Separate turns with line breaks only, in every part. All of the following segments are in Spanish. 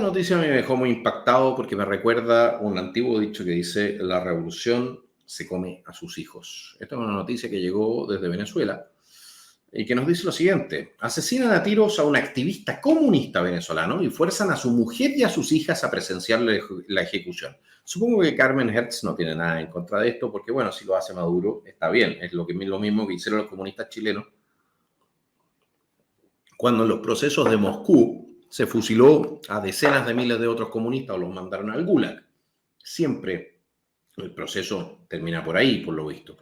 noticia me dejó muy impactado porque me recuerda un antiguo dicho que dice: la revolución se come a sus hijos. Esta es una noticia que llegó desde Venezuela y que nos dice lo siguiente: asesinan a tiros a un activista comunista venezolano y fuerzan a su mujer y a sus hijas a presenciar la ejecución. Supongo que Carmen Hertz no tiene nada en contra de esto porque, bueno, si lo hace Maduro está bien. Es lo mismo que hicieron los comunistas chilenos cuando en los procesos de Moscú se fusiló a decenas de miles de otros comunistas o los mandaron al Gulag. Siempre el proceso termina por ahí, por lo visto.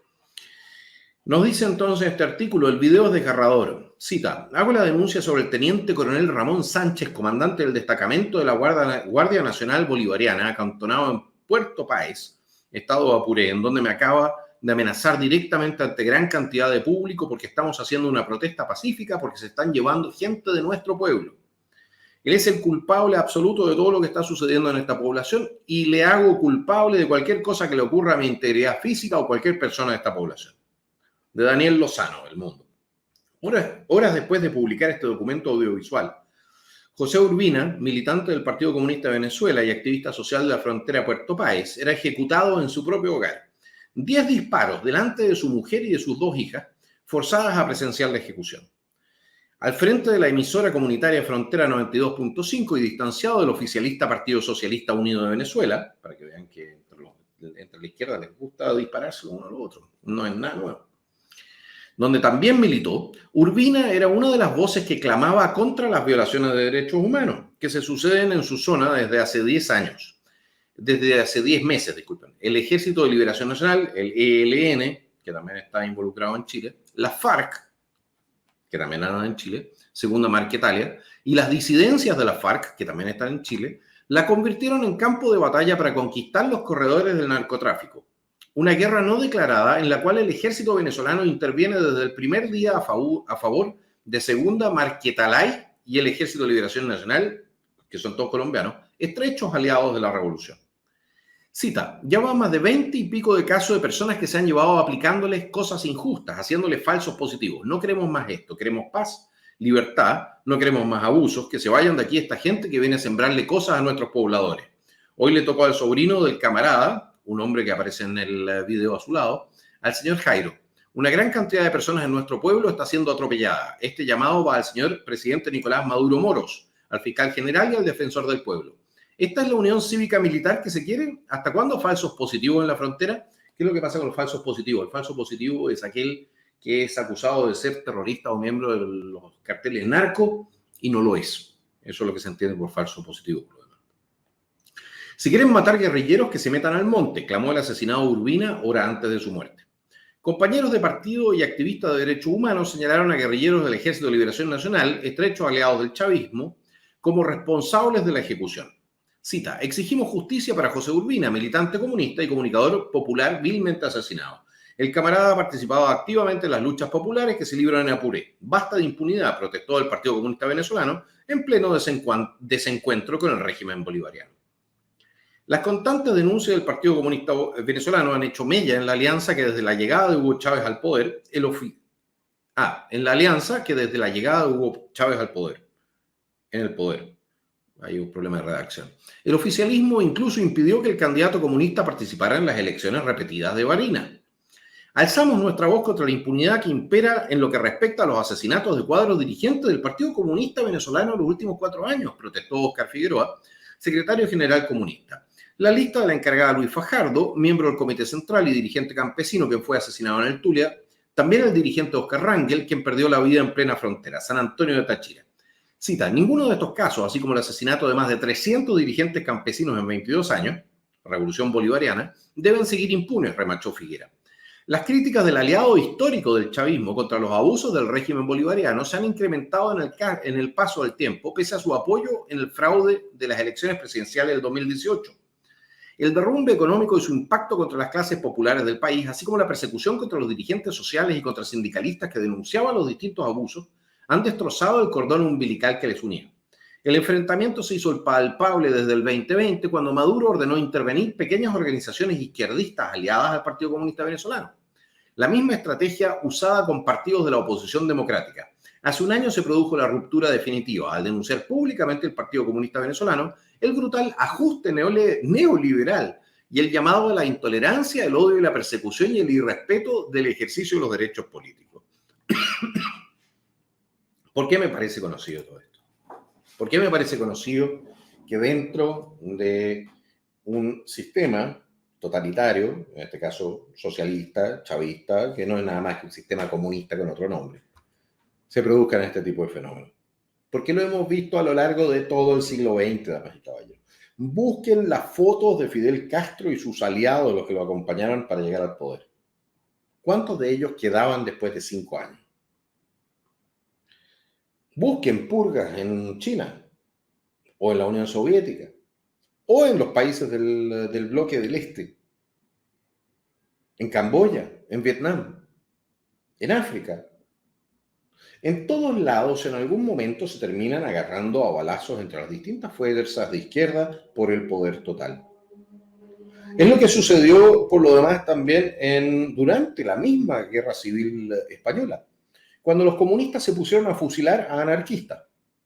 Nos dice entonces este artículo: el video es desgarrador. Cita: hago la denuncia sobre el teniente coronel Ramón Sánchez, comandante del destacamento de la Guardia Nacional Bolivariana, acantonado en Puerto Páez, estado de Apure, en donde me acaba de amenazar directamente ante gran cantidad de público porque estamos haciendo una protesta pacífica, porque se están llevando gente de nuestro pueblo. Él es el culpable absoluto de todo lo que está sucediendo en esta población y le hago culpable de cualquier cosa que le ocurra a mi integridad física o cualquier persona de esta población. De Daniel Lozano, El Mundo. Horas después de publicar este documento audiovisual, José Urbina, militante del Partido Comunista de Venezuela y activista social de la frontera Puerto Páez, era ejecutado en su propio hogar. 10 disparos delante de su mujer y de sus 2 hijas, forzadas a presenciar la ejecución. Al frente de la emisora comunitaria Frontera 92.5 y distanciado del oficialista Partido Socialista Unido de Venezuela, para que vean que entre la izquierda les gusta dispararse uno al otro, no es nada nuevo, donde también militó, Urbina era una de las voces que clamaba contra las violaciones de derechos humanos que se suceden en su zona desde hace 10 años. Desde hace 10 meses, disculpen. El Ejército de Liberación Nacional, el ELN, que también está involucrado en Chile, la FARC, que también anda en Chile, Segunda Marquetalia, y las disidencias de la FARC, que también están en Chile, la convirtieron en campo de batalla para conquistar los corredores del narcotráfico. Una guerra no declarada en la cual el ejército venezolano interviene desde el primer día a favor de Segunda Marquetalay y el Ejército de Liberación Nacional, que son todos colombianos, estrechos aliados de la revolución. Cita: ya van más de 20 y pico de casos de personas que se han llevado aplicándoles cosas injustas, haciéndoles falsos positivos. No queremos más esto, queremos paz, libertad, no queremos más abusos, que se vayan de aquí esta gente que viene a sembrarle cosas a nuestros pobladores. Hoy le tocó al sobrino del camarada, un hombre que aparece en el video a su lado, al señor Jairo. Una gran cantidad de personas en nuestro pueblo está siendo atropellada. Este llamado va al señor presidente Nicolás Maduro Moros, al fiscal general y al defensor del pueblo. ¿Esta es la unión cívica militar que se quiere? ¿Hasta cuándo falsos positivos en la frontera? ¿Qué es lo que pasa con los falsos positivos? El falso positivo es aquel que es acusado de ser terrorista o miembro de los carteles narco y no lo es. Eso es lo que se entiende por falso positivo. Si quieren matar guerrilleros, que se metan al monte, clamó el asesinado Urbina hora antes de su muerte. Compañeros de partido y activistas de derechos humanos señalaron a guerrilleros del Ejército de Liberación Nacional, estrechos aliados del chavismo, como responsables de la ejecución. Cita: exigimos justicia para José Urbina, militante comunista y comunicador popular vilmente asesinado. El camarada ha participado activamente en las luchas populares que se libran en Apure. Basta de impunidad, protestó el Partido Comunista Venezolano en pleno desencuentro con el régimen bolivariano. Las constantes denuncias del Partido Comunista Venezolano han hecho mella en la alianza que desde la llegada de Hugo Chávez al poder, en el poder. Hay un problema de redacción. El oficialismo incluso impidió que el candidato comunista participara en las elecciones repetidas de Barinas. Alzamos nuestra voz contra la impunidad que impera en lo que respecta a los asesinatos de cuadros dirigentes del Partido Comunista Venezolano en los últimos 4 años, protestó Oscar Figueroa, secretario general comunista. La lista de la encargada Luis Fajardo, miembro del Comité Central y dirigente campesino que fue asesinado en el Tulia, también el dirigente Oscar Rangel, quien perdió la vida en plena frontera, San Antonio de Táchira. Cita: ninguno de estos casos, así como el asesinato de más de 300 dirigentes campesinos en 22 años, Revolución Bolivariana, deben seguir impunes, remachó Figuera. Las críticas del aliado histórico del chavismo contra los abusos del régimen bolivariano se han incrementado en el paso del tiempo, pese a su apoyo en el fraude de las elecciones presidenciales del 2018. El derrumbe económico y su impacto contra las clases populares del país, así como la persecución contra los dirigentes sociales y contra sindicalistas que denunciaban los distintos abusos, han destrozado el cordón umbilical que les unía. El enfrentamiento se hizo palpable desde el 2020, cuando Maduro ordenó intervenir pequeñas organizaciones izquierdistas aliadas al Partido Comunista Venezolano. La misma estrategia usada con partidos de la oposición democrática. Hace un año se produjo la ruptura definitiva al denunciar públicamente el Partido Comunista Venezolano el brutal ajuste neoliberal y el llamado a la intolerancia, el odio y la persecución y el irrespeto del ejercicio de los derechos políticos. ¿Por qué me parece conocido todo esto? ¿Por qué me parece conocido que dentro de un sistema totalitario, en este caso socialista, chavista, que no es nada más que un sistema comunista con otro nombre, se produzcan este tipo de fenómenos? Porque lo hemos visto a lo largo de todo el siglo XX, damas y caballeros. Busquen las fotos de Fidel Castro y sus aliados, los que lo acompañaron para llegar al poder. ¿Cuántos de ellos quedaban después de 5 años? Busquen purgas en China, o en la Unión Soviética, o en los países del bloque del Este, en Camboya, en Vietnam, en África. En todos lados, en algún momento, se terminan agarrando a balazos entre las distintas fuerzas de izquierda por el poder total. Es lo que sucedió, por lo demás, también durante la misma Guerra Civil Española, cuando los comunistas se pusieron a fusilar a anarquistas,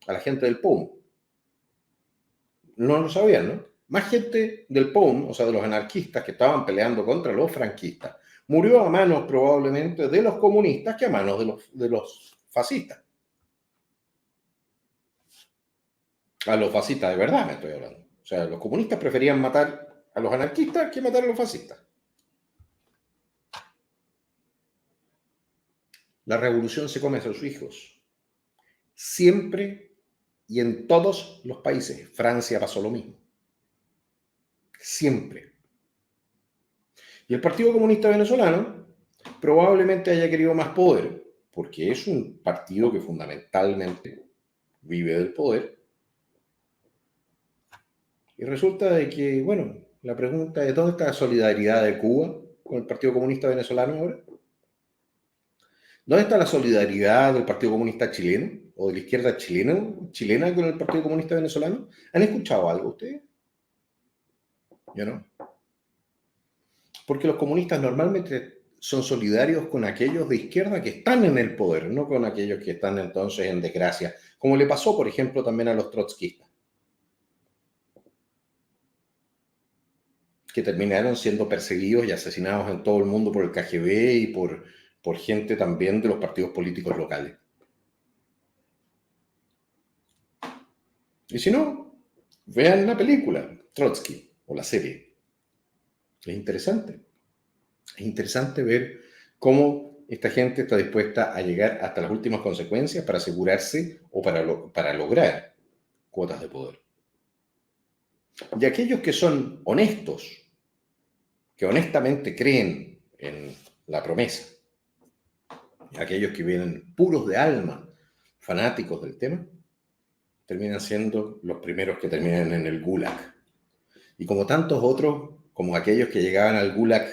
a la gente del POUM. No lo sabían, ¿no? Más gente del POUM, o sea, de los anarquistas que estaban peleando contra los franquistas, murió a manos probablemente de los comunistas que a manos de los fascistas. A los fascistas de verdad me estoy hablando. O sea, los comunistas preferían matar a los anarquistas que matar a los fascistas. La revolución se come a sus hijos. Siempre y en todos los países. Francia pasó lo mismo. Siempre. Y el Partido Comunista Venezolano probablemente haya querido más poder, porque es un partido que fundamentalmente vive del poder. Y resulta de que, bueno, la pregunta es, ¿dónde está la solidaridad de Cuba con el Partido Comunista Venezolano ahora? ¿Dónde está la solidaridad del Partido Comunista chileno o de la izquierda chilena con el Partido Comunista Venezolano? ¿Han escuchado algo ustedes? Yo no. Porque los comunistas normalmente son solidarios con aquellos de izquierda que están en el poder, no con aquellos que están entonces en desgracia, como le pasó, por ejemplo, también a los trotskistas, que terminaron siendo perseguidos y asesinados en todo el mundo por el KGB y por gente también de los partidos políticos locales. Y si no, vean la película Trotsky o la serie. Es interesante. Es interesante ver cómo esta gente está dispuesta a llegar hasta las últimas consecuencias para asegurarse o para lograr cuotas de poder. Y aquellos que son honestos, que honestamente creen en la promesa, aquellos que vienen puros de alma, fanáticos del tema, terminan siendo los primeros que terminan en el Gulag. Y como tantos otros, como aquellos que llegaban al Gulag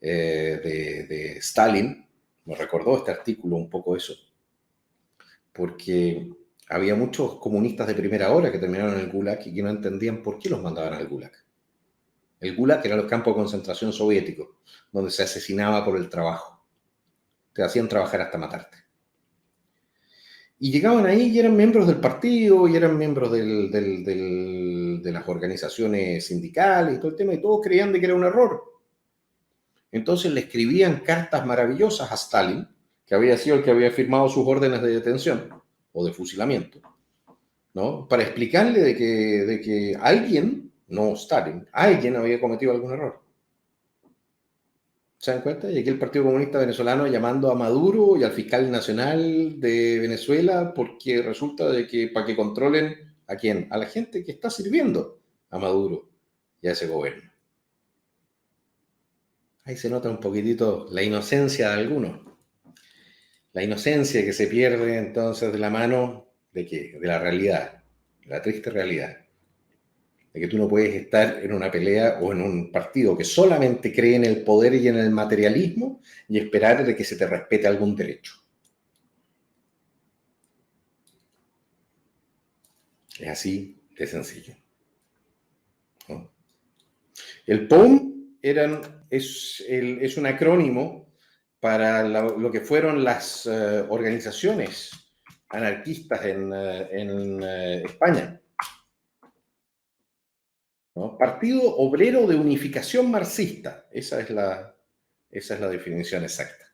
de Stalin, me recordó este artículo un poco eso, porque había muchos comunistas de primera hora que terminaron en el Gulag y que no entendían por qué los mandaban al Gulag. El Gulag eran los campos de concentración soviéticos, donde se asesinaba por el trabajo. Te hacían trabajar hasta matarte. Y llegaban ahí y eran miembros del partido, y eran miembros de las organizaciones sindicales y todo el tema, y todos creían de que era un error. Entonces le escribían cartas maravillosas a Stalin, que había sido el que había firmado sus órdenes de detención o de fusilamiento, ¿no? Para explicarle de que alguien, no Stalin, alguien había cometido algún error. ¿Se dan cuenta? Y aquí el Partido Comunista Venezolano llamando a Maduro y al fiscal nacional de Venezuela porque resulta de que para que controlen ¿a quién? A la gente que está sirviendo a Maduro y a ese gobierno. Ahí se nota un poquitito la inocencia de algunos. La inocencia que se pierde entonces de la mano ¿de qué? De la realidad, la triste realidad. De que tú no puedes estar en una pelea o en un partido que solamente cree en el poder y en el materialismo y esperar de que se te respete algún derecho. Es así de sencillo, ¿no? El POUM es un acrónimo para lo que fueron las organizaciones anarquistas en España. ¿no? Partido Obrero de Unificación Marxista. Esa es la definición exacta.